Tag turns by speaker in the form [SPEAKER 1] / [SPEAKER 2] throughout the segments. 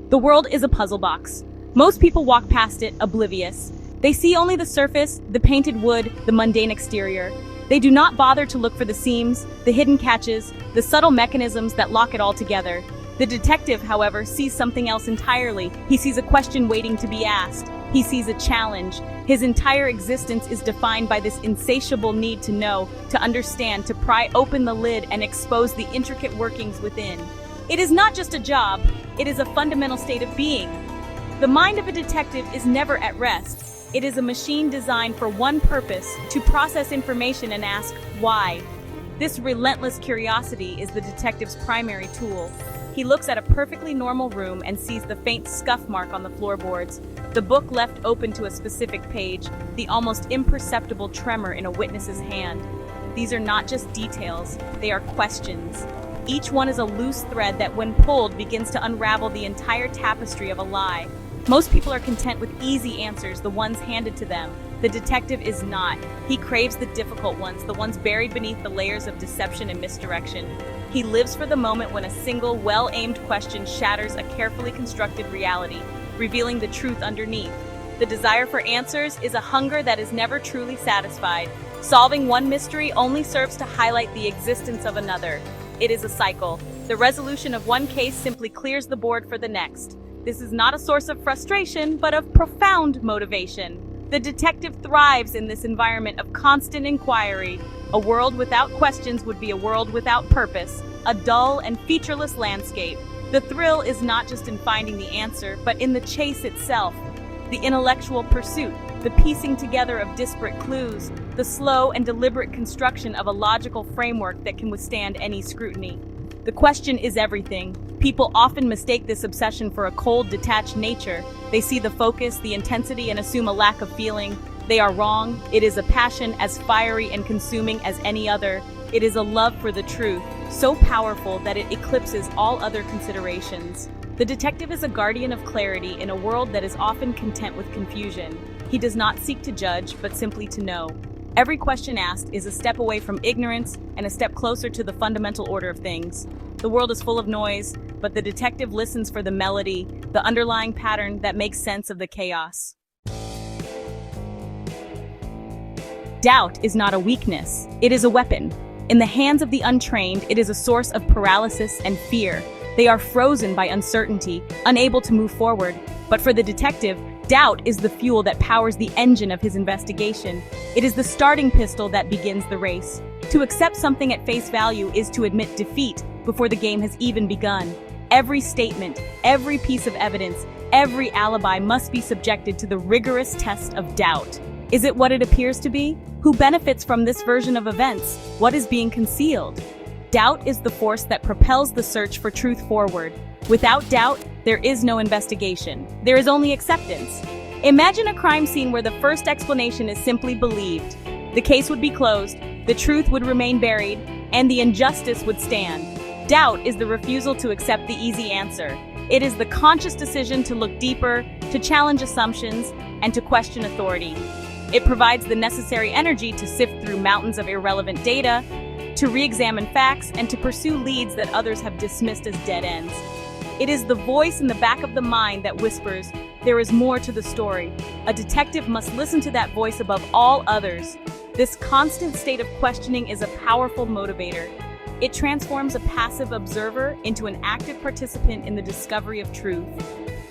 [SPEAKER 1] The world is a puzzle box. Most people walk past it oblivious. They see only the surface, the painted wood, the mundane exterior. They do not bother to look for the seams, the hidden catches, the subtle mechanisms that lock it all together. The detective, however, sees something else entirely. He sees a question waiting to be asked. He sees a challenge. His entire existence is defined by this insatiable need to know, to understand, to pry open the lid and expose the intricate workings within. It is not just a job, it is a fundamental state of being. The mind of a detective is never at rest. It is a machine designed for one purpose, to process information and ask, why? This relentless curiosity is the detective's primary tool. He looks at a perfectly normal room and sees the faint scuff mark on the floorboards, the book left open to a specific page, the almost imperceptible tremor in a witness's hand. These are not just details, they are questions. Each one is a loose thread that, when pulled, begins to unravel the entire tapestry of a lie. Most people are content with easy answers, the ones handed to them. The detective is not. He craves the difficult ones, the ones buried beneath the layers of deception and misdirection. He lives for the moment when a single, well-aimed question shatters a carefully constructed reality, revealing the truth underneath. The desire for answers is a hunger that is never truly satisfied. Solving one mystery only serves to highlight the existence of another. It is a cycle. The resolution of one case simply clears the board for the next. This is not a source of frustration, but of profound motivation. The detective thrives in this environment of constant inquiry. A world without questions would be a world without purpose, a dull and featureless landscape. The thrill is not just in finding the answer, but in the chase itself. The intellectual pursuit, the piecing together of disparate clues, the slow and deliberate construction of a logical framework that can withstand any scrutiny. The question is everything. People often mistake this obsession for a cold, detached nature. They see the focus, the intensity, and assume a lack of feeling. They are wrong. It is a passion as fiery and consuming as any other. It is a love for the truth, so powerful that it eclipses all other considerations. The detective is a guardian of clarity in a world that is often content with confusion. He does not seek to judge, but simply to know. Every question asked is a step away from ignorance and a step closer to the fundamental order of things. The world is full of noise, but the detective listens for the melody, the underlying pattern that makes sense of the chaos. Doubt is not a weakness, it is a weapon. In the hands of the untrained, it is a source of paralysis and fear. They are frozen by uncertainty, unable to move forward. But for the detective, doubt is the fuel that powers the engine of his investigation. It is the starting pistol that begins the race. To accept something at face value is to admit defeat before the game has even begun. Every statement, every piece of evidence, every alibi must be subjected to the rigorous test of doubt. Is it what it appears to be? Who benefits from this version of events? What is being concealed? Doubt is the force that propels the search for truth forward. Without doubt, there is no investigation. There is only acceptance. Imagine a crime scene where the first explanation is simply believed. The case would be closed, the truth would remain buried, and the injustice would stand. Doubt is the refusal to accept the easy answer. It is the conscious decision to look deeper, to challenge assumptions, and to question authority. It provides the necessary energy to sift through mountains of irrelevant data, to re-examine facts, and to pursue leads that others have dismissed as dead ends. It is the voice in the back of the mind that whispers, there is more to the story. A detective must listen to that voice above all others. This constant state of questioning is a powerful motivator. It transforms a passive observer into an active participant in the discovery of truth.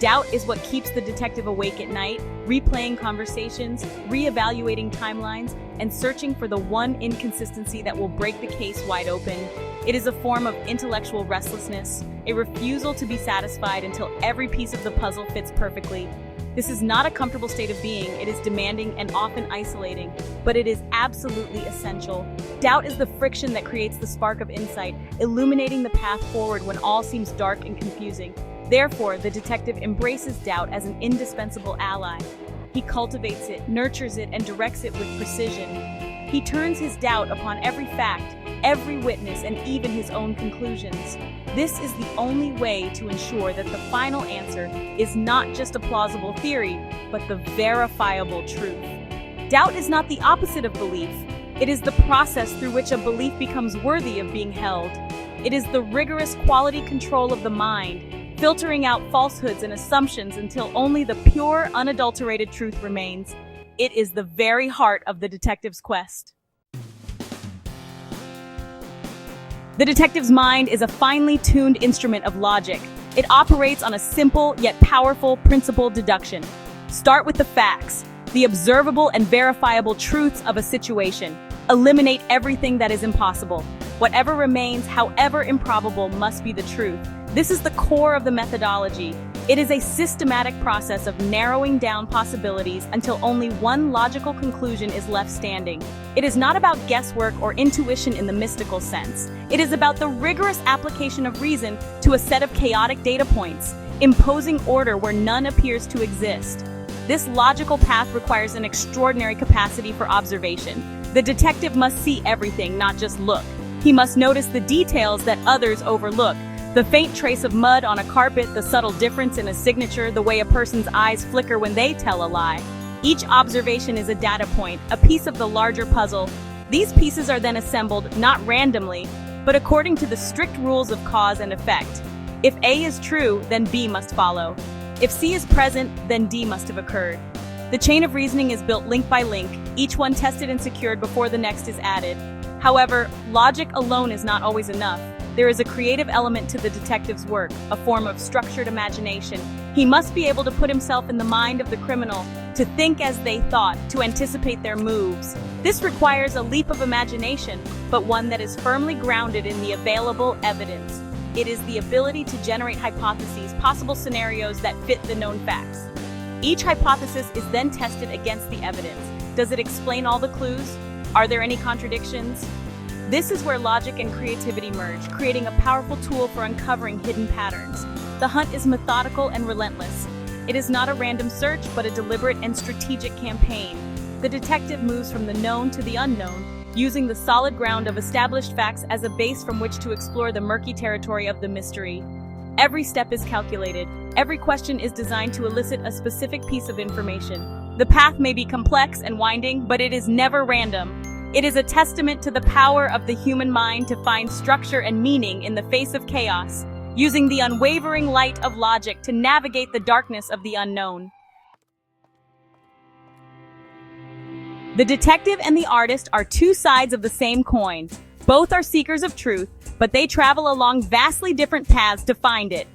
[SPEAKER 1] Doubt is what keeps the detective awake at night, replaying conversations, re-evaluating timelines, and searching for the one inconsistency that will break the case wide open. It is a form of intellectual restlessness, a refusal to be satisfied until every piece of the puzzle fits perfectly. This is not a comfortable state of being, it is demanding and often isolating, but it is absolutely essential. Doubt is the friction that creates the spark of insight, illuminating the path forward when all seems dark and confusing. Therefore, the detective embraces doubt as an indispensable ally. He cultivates it, nurtures it, and directs it with precision. He turns his doubt upon every fact, every witness, and even his own conclusions. This is the only way to ensure that the final answer is not just a plausible theory, but the verifiable truth. Doubt is not the opposite of belief. It is the process through which a belief becomes worthy of being held. It is the rigorous quality control of the mind, filtering out falsehoods and assumptions until only the pure, unadulterated truth remains. It is the very heart of the detective's quest. The detective's mind is a finely tuned instrument of logic. It operates on a simple yet powerful principle deduction. Start with the facts, the observable and verifiable truths of a situation. Eliminate everything that is impossible. Whatever remains, however improbable, must be the truth. This is the core of the methodology. It is a systematic process of narrowing down possibilities until only one logical conclusion is left standing. It is not about guesswork or intuition in the mystical sense. It is about the rigorous application of reason to a set of chaotic data points, imposing order where none appears to exist. This logical path requires an extraordinary capacity for observation. The detective must see everything, not just look. He must notice the details that others overlook. The faint trace of mud on a carpet, the subtle difference in a signature, the way a person's eyes flicker when they tell a lie. Each observation is a data point, a piece of the larger puzzle. These pieces are then assembled, not randomly, but according to the strict rules of cause and effect. If A is true, then B must follow. If C is present, then D must have occurred. The chain of reasoning is built link by link, each one tested and secured before the next is added. However, logic alone is not always enough. There is a creative element to the detective's work, a form of structured imagination. He must be able to put himself in the mind of the criminal, to think as they thought, to anticipate their moves. This requires a leap of imagination, but one that is firmly grounded in the available evidence. It is the ability to generate hypotheses, possible scenarios that fit the known facts. Each hypothesis is then tested against the evidence. Does it explain all the clues? Are there any contradictions? This is where logic and creativity merge, creating a powerful tool for uncovering hidden patterns. The hunt is methodical and relentless. It is not a random search, but a deliberate and strategic campaign. The detective moves from the known to the unknown, using the solid ground of established facts as a base from which to explore the murky territory of the mystery. Every step is calculated. Every question is designed to elicit a specific piece of information. The path may be complex and winding, but it is never random. It is a testament to the power of the human mind to find structure and meaning in the face of chaos, using the unwavering light of logic to navigate the darkness of the unknown. The detective and the artist are two sides of the same coin. Both are seekers of truth, but they travel along vastly different paths to find it.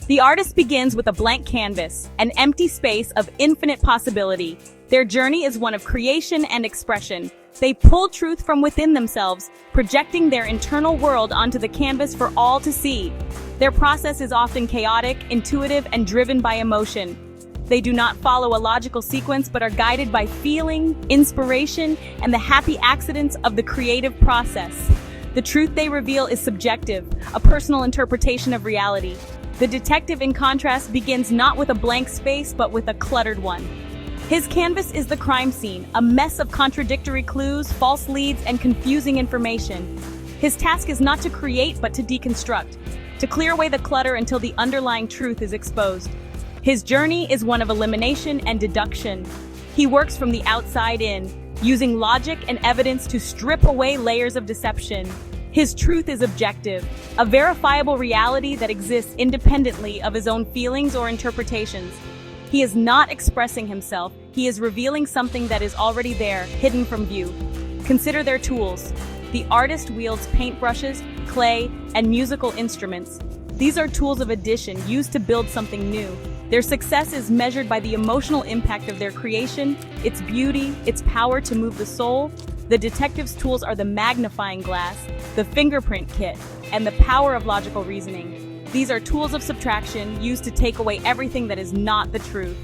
[SPEAKER 1] The artist begins with a blank canvas, an empty space of infinite possibility. Their journey is one of creation and expression. They pull truth from within themselves, projecting their internal world onto the canvas for all to see. Their process is often chaotic, intuitive, and driven by emotion. They do not follow a logical sequence but are guided by feeling, inspiration, and the happy accidents of the creative process. The truth they reveal is subjective, a personal interpretation of reality. The detective, in contrast, begins not with a blank space but with a cluttered one. His canvas is the crime scene, a mess of contradictory clues, false leads, and confusing information. His task is not to create but to deconstruct, to clear away the clutter until the underlying truth is exposed. His journey is one of elimination and deduction. He works from the outside in, using logic and evidence to strip away layers of deception. His truth is objective, a verifiable reality that exists independently of his own feelings or interpretations. He is not expressing himself, he is revealing something that is already there, hidden from view. Consider their tools. The artist wields paintbrushes, clay, and musical instruments. These are tools of addition used to build something new. Their success is measured by the emotional impact of their creation, its beauty, its power to move the soul. The detective's tools are the magnifying glass, the fingerprint kit, and the power of logical reasoning. These are tools of subtraction used to take away everything that is not the truth.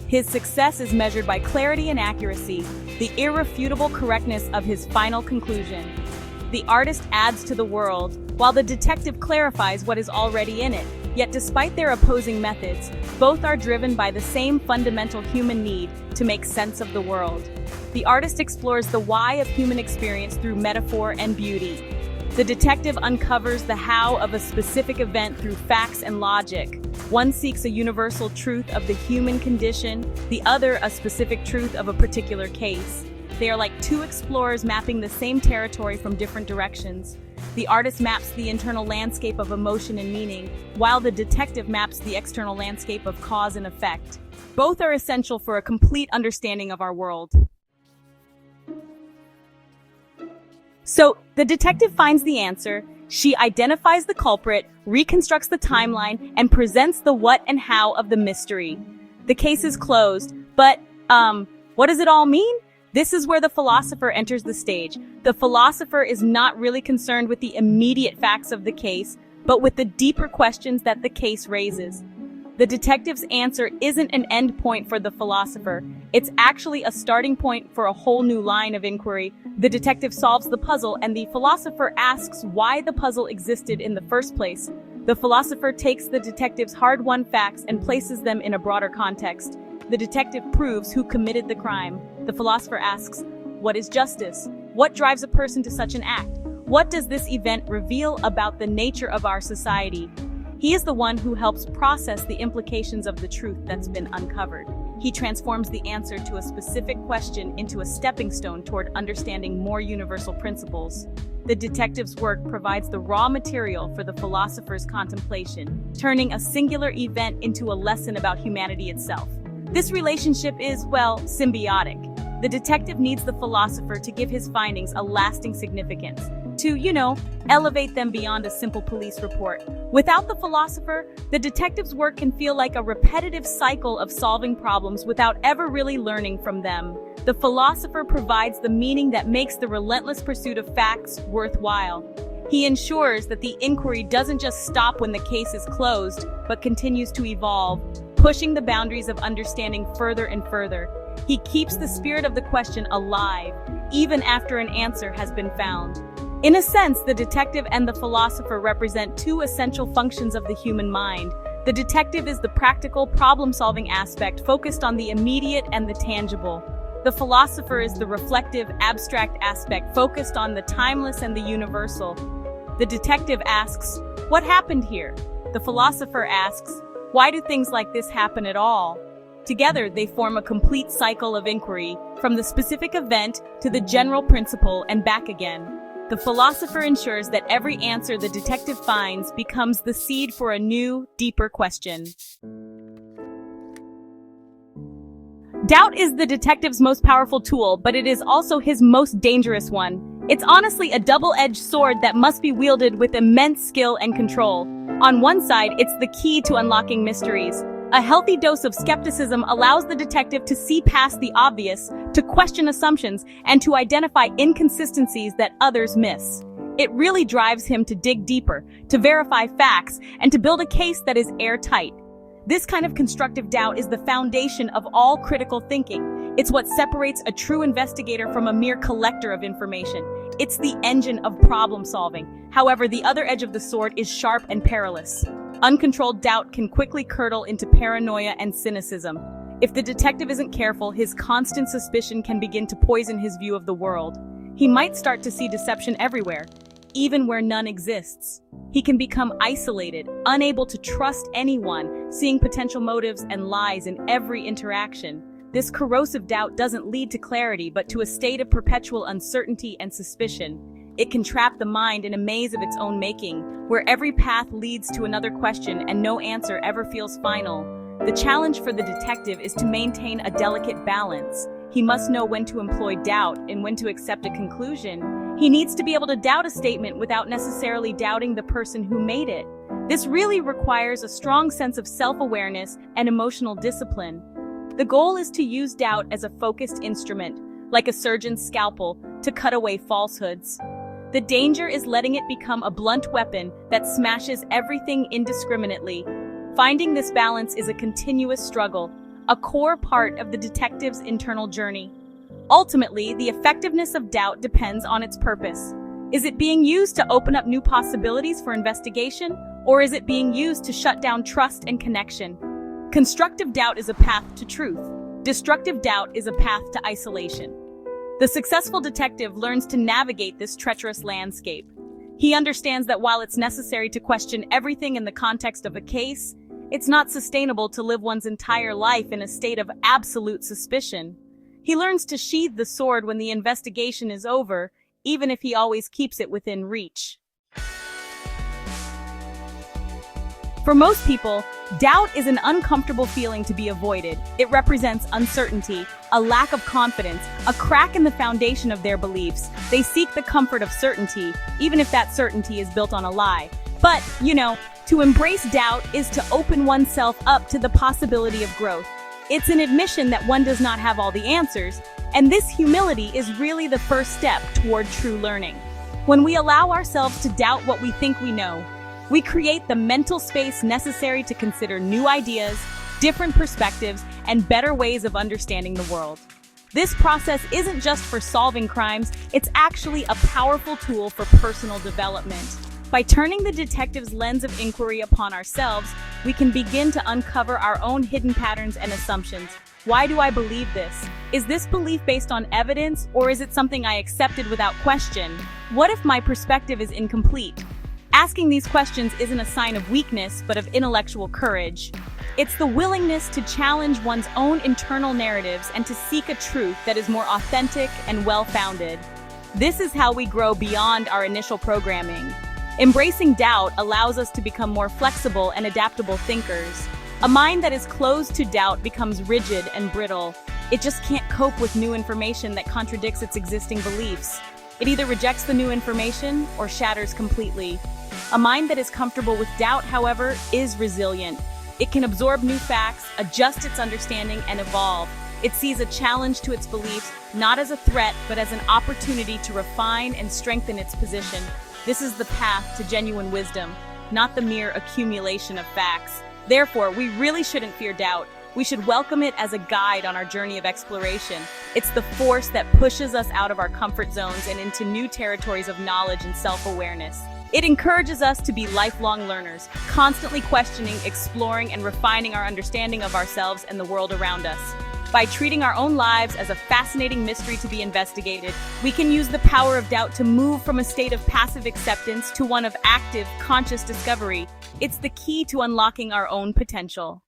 [SPEAKER 1] His success is measured by clarity and accuracy, the irrefutable correctness of his final conclusion. The artist adds to the world, while the detective clarifies what is already in it. Yet despite their opposing methods, both are driven by the same fundamental human need to make sense of the world. The artist explores the why of human experience through metaphor and beauty. The detective uncovers the how of a specific event through facts and logic. One seeks a universal truth of the human condition, the other a specific truth of a particular case. They are like two explorers mapping the same territory from different directions. the artist maps the internal landscape of emotion and meaning, while the detective maps the external landscape of cause and effect. Both are essential for a complete understanding of our world. So, the detective finds the answer, she identifies the culprit, reconstructs the timeline, and presents the what and how of the mystery. The case is closed, but, what does it all mean? This is where the philosopher enters the stage. The philosopher is not really concerned with the immediate facts of the case, but with the deeper questions that the case raises. The detective's answer isn't an end point for the philosopher. It's actually a starting point for a whole new line of inquiry. The detective solves the puzzle, and the philosopher asks why the puzzle existed in the first place. The philosopher takes the detective's hard-won facts and places them in a broader context. The detective proves who committed the crime. The philosopher asks, what is justice? What drives a person to such an act? What does this event reveal about the nature of our society? He is the one who helps process the implications of the truth that's been uncovered. He transforms the answer to a specific question into a stepping stone toward understanding more universal principles. The detective's work provides the raw material for the philosopher's contemplation, turning a singular event into a lesson about humanity itself. This relationship is, well, symbiotic. The detective needs the philosopher to give his findings a lasting significance, to, elevate them beyond a simple police report. Without the philosopher, the detective's work can feel like a repetitive cycle of solving problems without ever really learning from them. The philosopher provides the meaning that makes the relentless pursuit of facts worthwhile. He ensures that the inquiry doesn't just stop when the case is closed, but continues to evolve, pushing the boundaries of understanding further and further. He keeps the spirit of the question alive, even after an answer has been found. In a sense, the detective and the philosopher represent two essential functions of the human mind. The detective is the practical, problem-solving aspect focused on the immediate and the tangible. The philosopher is the reflective, abstract aspect focused on the timeless and the universal. The detective asks, what happened here? The philosopher asks, why do things like this happen at all? Together, they form a complete cycle of inquiry, from the specific event to the general principle and back again. The philosopher ensures that every answer the detective finds becomes the seed for a new, deeper question. Doubt is the detective's most powerful tool, but it is also his most dangerous one. It's honestly a double-edged sword that must be wielded with immense skill and control. On one side, it's the key to unlocking mysteries. A healthy dose of skepticism allows the detective to see past the obvious, to question assumptions, and to identify inconsistencies that others miss. It really drives him to dig deeper, to verify facts, and to build a case that is airtight. This kind of constructive doubt is the foundation of all critical thinking. It's what separates a true investigator from a mere collector of information. It's the engine of problem solving. However, the other edge of the sword is sharp and perilous. Uncontrolled doubt can quickly curdle into paranoia and cynicism. If the detective isn't careful, his constant suspicion can begin to poison his view of the world. He might start to see deception everywhere, even where none exists. He can become isolated, unable to trust anyone, seeing potential motives and lies in every interaction. This corrosive doubt doesn't lead to clarity, but to a state of perpetual uncertainty and suspicion. It can trap the mind in a maze of its own making, where every path leads to another question and no answer ever feels final. The challenge for the detective is to maintain a delicate balance. He must know when to employ doubt and when to accept a conclusion. He needs to be able to doubt a statement without necessarily doubting the person who made it. This really requires a strong sense of self-awareness and emotional discipline. The goal is to use doubt as a focused instrument, like a surgeon's scalpel, to cut away falsehoods. The danger is letting it become a blunt weapon that smashes everything indiscriminately. Finding this balance is a continuous struggle, a core part of the detective's internal journey. Ultimately, the effectiveness of doubt depends on its purpose. Is it being used to open up new possibilities for investigation, or is it being used to shut down trust and connection? Constructive doubt is a path to truth. Destructive doubt is a path to isolation. The successful detective learns to navigate this treacherous landscape. He understands that while it's necessary to question everything in the context of a case, it's not sustainable to live one's entire life in a state of absolute suspicion. He learns to sheathe the sword when the investigation is over, even if he always keeps it within reach. For most people, doubt is an uncomfortable feeling to be avoided. It represents uncertainty, a lack of confidence, a crack in the foundation of their beliefs. They seek the comfort of certainty, even if that certainty is built on a lie. But, to embrace doubt is to open oneself up to the possibility of growth. It's an admission that one does not have all the answers, and this humility is really the first step toward true learning. When we allow ourselves to doubt what we think we know, we create the mental space necessary to consider new ideas, different perspectives, and better ways of understanding the world. This process isn't just for solving crimes, it's actually a powerful tool for personal development. By turning the detective's lens of inquiry upon ourselves, we can begin to uncover our own hidden patterns and assumptions. Why do I believe this? Is this belief based on evidence, or is it something I accepted without question? What if my perspective is incomplete? Asking these questions isn't a sign of weakness, but of intellectual courage. It's the willingness to challenge one's own internal narratives and to seek a truth that is more authentic and well-founded. This is how we grow beyond our initial programming. Embracing doubt allows us to become more flexible and adaptable thinkers. A mind that is closed to doubt becomes rigid and brittle. It just can't cope with new information that contradicts its existing beliefs. It either rejects the new information or shatters completely. A mind that is comfortable with doubt, however, is resilient. It can absorb new facts, adjust its understanding, and evolve. It sees a challenge to its beliefs not as a threat, but as an opportunity to refine and strengthen its position. This is the path to genuine wisdom, not the mere accumulation of facts. Therefore, we really shouldn't fear doubt. We should welcome it as a guide on our journey of exploration. It's the force that pushes us out of our comfort zones and into new territories of knowledge and self-awareness. It encourages us to be lifelong learners, constantly questioning, exploring, and refining our understanding of ourselves and the world around us. By treating our own lives as a fascinating mystery to be investigated, we can use the power of doubt to move from a state of passive acceptance to one of active, conscious discovery. It's the key to unlocking our own potential.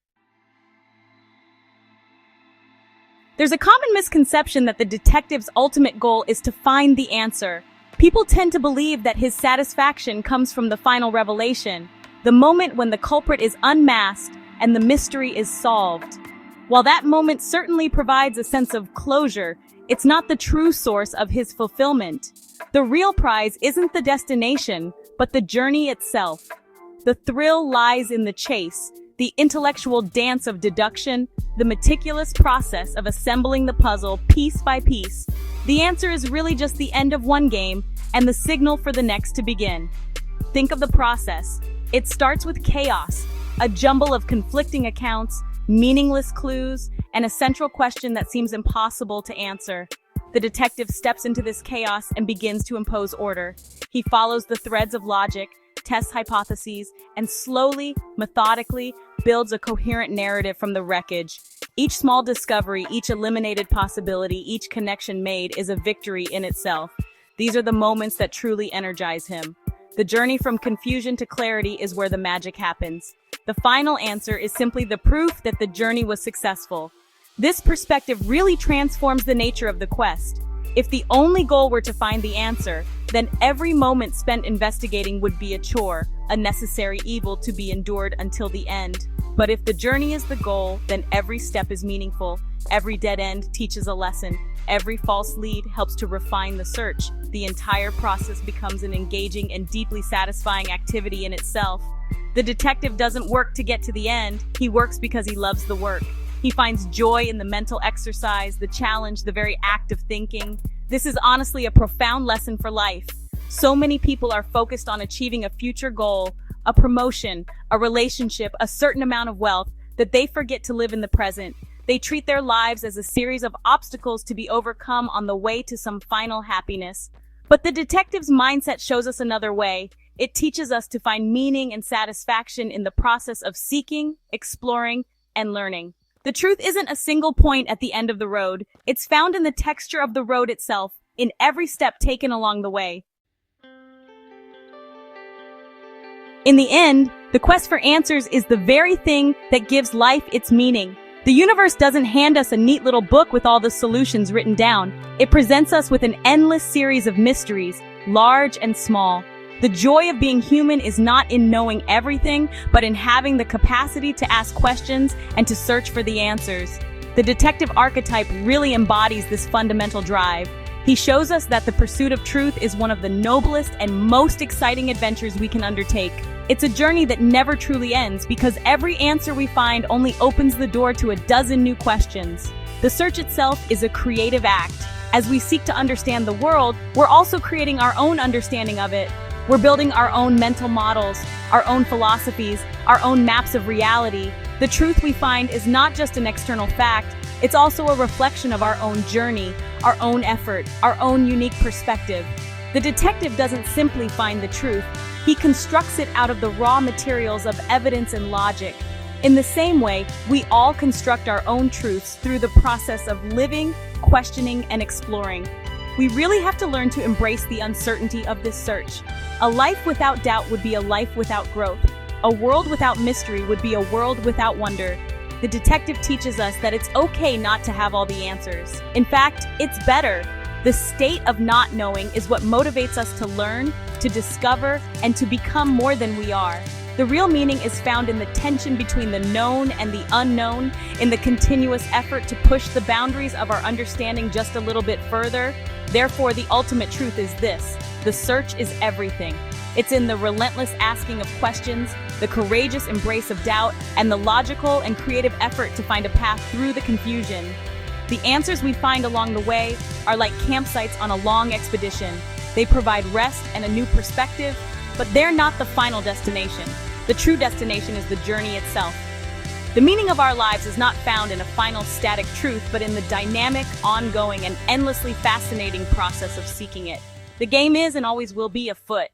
[SPEAKER 1] There's a common misconception that the detective's ultimate goal is to find the answer. People tend to believe that his satisfaction comes from the final revelation, the moment when the culprit is unmasked and the mystery is solved. While that moment certainly provides a sense of closure, it's not the true source of his fulfillment. The real prize isn't the destination, but the journey itself. The thrill lies in the chase, the intellectual dance of deduction, the meticulous process of assembling the puzzle piece by piece. The answer is really just the end of one game and the signal for the next to begin. Think of the process. It starts with chaos, a jumble of conflicting accounts, meaningless clues, and a central question that seems impossible to answer. The detective steps into this chaos and begins to impose order. He follows the threads of logic, tests hypotheses, and slowly, methodically, builds a coherent narrative from the wreckage. Each small discovery, each eliminated possibility, each connection made is a victory in itself. These are the moments that truly energize him. The journey from confusion to clarity is where the magic happens. The final answer is simply the proof that the journey was successful. This perspective really transforms the nature of the quest. If the only goal were to find the answer, then every moment spent investigating would be a chore, a necessary evil to be endured until the end. But if the journey is the goal, then every step is meaningful. Every dead end teaches a lesson. Every false lead helps to refine the search. The entire process becomes an engaging and deeply satisfying activity in itself. The detective doesn't work to get to the end. He works because he loves the work. He finds joy in the mental exercise, the challenge, the very act of thinking. This is honestly a profound lesson for life. So many people are focused on achieving a future goal, a promotion, a relationship, a certain amount of wealth, that they forget to live in the present. They treat their lives as a series of obstacles to be overcome on the way to some final happiness. But the detective's mindset shows us another way. It teaches us to find meaning and satisfaction in the process of seeking, exploring, and learning. The truth isn't a single point at the end of the road. It's found in the texture of the road itself, in every step taken along the way. In the end, the quest for answers is the very thing that gives life its meaning. The universe doesn't hand us a neat little book with all the solutions written down. It presents us with an endless series of mysteries, large and small. The joy of being human is not in knowing everything, but in having the capacity to ask questions and to search for the answers. The detective archetype really embodies this fundamental drive. He shows us that the pursuit of truth is one of the noblest and most exciting adventures we can undertake. It's a journey that never truly ends because every answer we find only opens the door to a dozen new questions. The search itself is a creative act. As we seek to understand the world, we're also creating our own understanding of it. We're building our own mental models, our own philosophies, our own maps of reality. The truth we find is not just an external fact, it's also a reflection of our own journey, our own effort, our own unique perspective. The detective doesn't simply find the truth, he constructs it out of the raw materials of evidence and logic. In the same way, we all construct our own truths through the process of living, questioning, and exploring. We really have to learn to embrace the uncertainty of this search. A life without doubt would be a life without growth. A world without mystery would be a world without wonder. The detective teaches us that it's okay not to have all the answers. In fact, it's better. The state of not knowing is what motivates us to learn, to discover, and to become more than we are. The real meaning is found in the tension between the known and the unknown, in the continuous effort to push the boundaries of our understanding just a little bit further. Therefore, the ultimate truth is this: the search is everything. It's in the relentless asking of questions, the courageous embrace of doubt, and the logical and creative effort to find a path through the confusion. The answers we find along the way are like campsites on a long expedition. They provide rest and a new perspective, but they're not the final destination. The true destination is the journey itself. The meaning of our lives is not found in a final static truth, but in the dynamic, ongoing, and endlessly fascinating process of seeking it. The game is and always will be afoot.